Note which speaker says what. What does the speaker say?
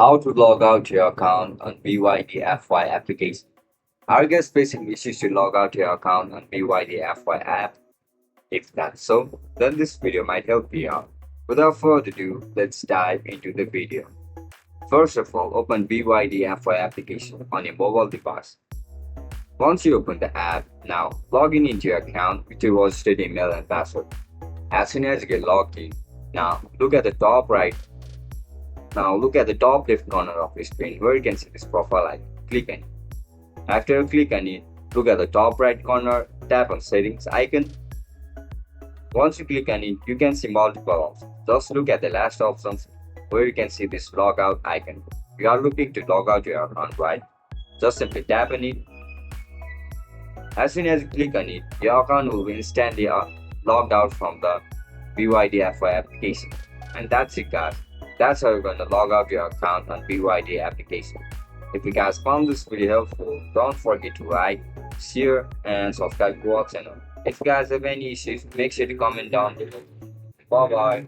Speaker 1: How to log out your account on BYDFi application. Are you guys facing issues to log out your account on BYDFi app? If that's so, then this video might help you out. Without further ado, let's dive into the video. First of all, open BYDFi application on your mobile device. Once you open the app, now log in into your account with your registered email and password. As soon as you get logged in, now look at the top left corner of the screen where you can see this profile icon. Click on it. After you click on it, look at the top right corner, tap on settings icon. Once you click on it, you can see multiple options. Just look at the last options where you can see this logout icon. You are looking to log out your account, right? Just simply tap on it. As soon as you click on it, your account will be instantly logged out from the BYDFi application. And that's it, guys. That's how you're going to log out your account on BYD application. If you guys found this video helpful, don't forget to like, share, and subscribe to our channel. If you guys have any issues, make sure to comment down below. Bye bye.